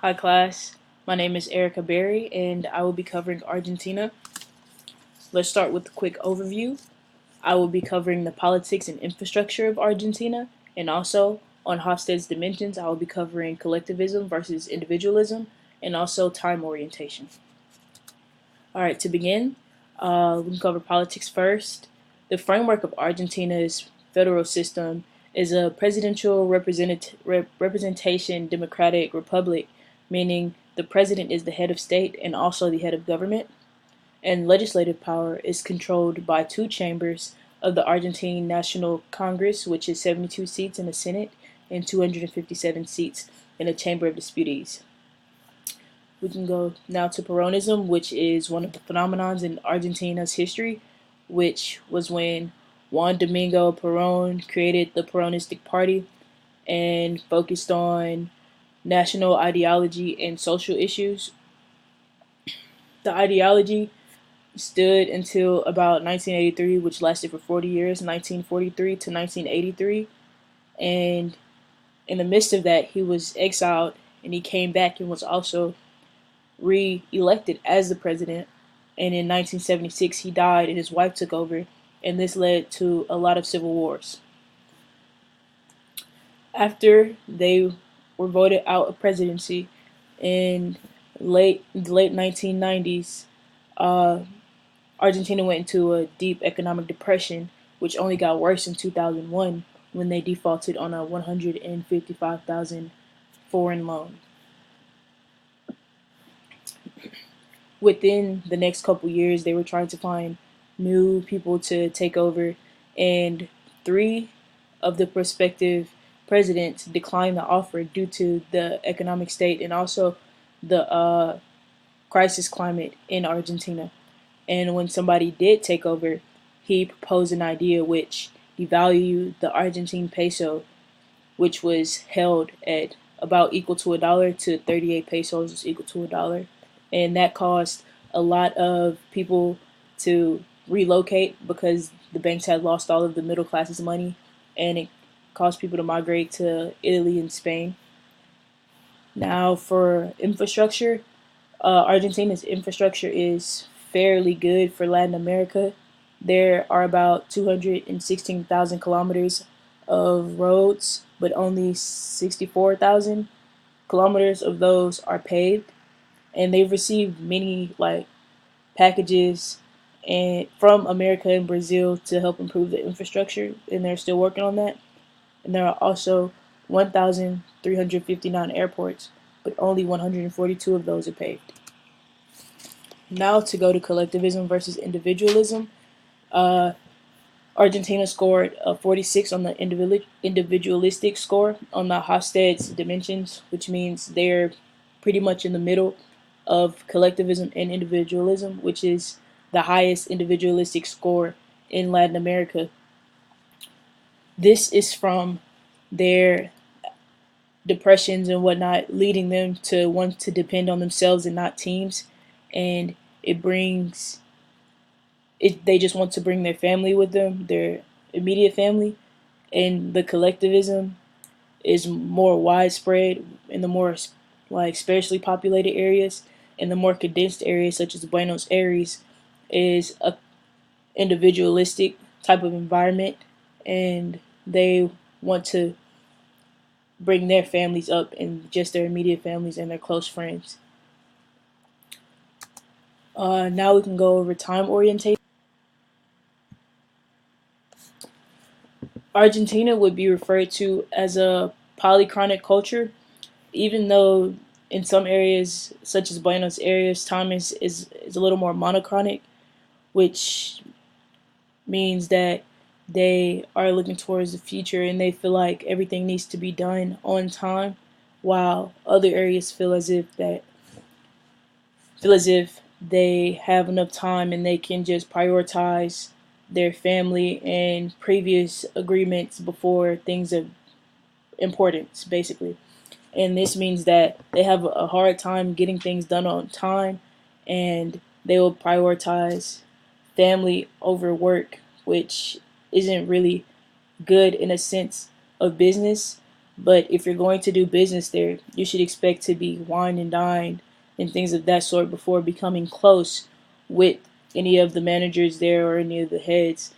Hi class, my name is Erika and I will be covering Argentina. Let's start with a quick overview. I will be covering the politics and infrastructure of Argentina, and also on Hofstede's dimensions, I will be covering collectivism versus individualism, and also time orientation. Alright, to begin, we can cover politics first. The framework of Argentina's federal system is a presidential representation democratic republic, meaning the president is the head of state and also the head of government, and legislative power is controlled by two chambers of the Argentine National Congress, which is 72 seats in the Senate and 257 seats in the Chamber of Deputies. We can go now to Peronism, which is one of the phenomenons in Argentina's history, which was when Juan Domingo Perón created the Peronistic Party and focused on national ideology and social issues. The ideology stood until about 1983, which lasted for 40 years, 1943 to 1983. And in the midst of that, he was exiled and he came back and was also re-elected as the president, and in 1976 he died and his wife took over, and this led to a lot of civil wars. After they were voted out of presidency in the late 1990s, Argentina went into a deep economic depression, which only got worse in 2001 when they defaulted on a 155,000 foreign loan. Within the next couple years, they were trying to find new people to take over, and three of the prospective presidents declined the offer due to the economic state and also the crisis climate in Argentina. And when somebody did take over, he proposed an idea which devalued the Argentine peso, which was held at about equal to $1 to 38 pesos is equal to $1. And that caused a lot of people to relocate because the banks had lost all of the middle class's money, and it caused people to migrate to Italy and Spain. Now, for infrastructure, Argentina's infrastructure is fairly good for Latin America. There are about 216,000 kilometers of roads, but only 64,000 kilometers of those are paved. And they've received many packages and from America and Brazil to help improve the infrastructure, and they're still working on that. And there are also 1,359 airports, but only 142 of those are paved. Now to go to collectivism versus individualism. Argentina scored a 46 on the individualistic score on the Hofstede's dimensions, which means they're pretty much in the middle of collectivism and individualism, which is the highest individualistic score in Latin America. This is from their depressions and whatnot, leading them to want to depend on themselves and not teams. And they just want to bring their family with them, their immediate family. And the collectivism is more widespread in the more sparsely populated areas. In the more condensed areas such as Buenos Aires is a individualistic type of environment, and they want to bring their families up and just their immediate families and their close friends. Now we can go over time orientation. Argentina would be referred to as a polychronic culture, even though in some areas, such as Buenos Aires, time is a little more monochronic, which means that they are looking towards the future and they feel like everything needs to be done on time, while other areas feel as if they have enough time and they can just prioritize their family and previous agreements before things of importance, basically. And this means that they have a hard time getting things done on time, and they will prioritize family over work, which isn't really good in a sense of business, But if you're going to do business there, you should expect to be wined and dined and things of that sort before becoming close with any of the managers there or any of the heads,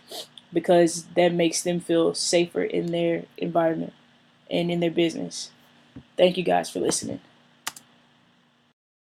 because that makes them feel safer in their environment and in their business. Thank you guys for listening.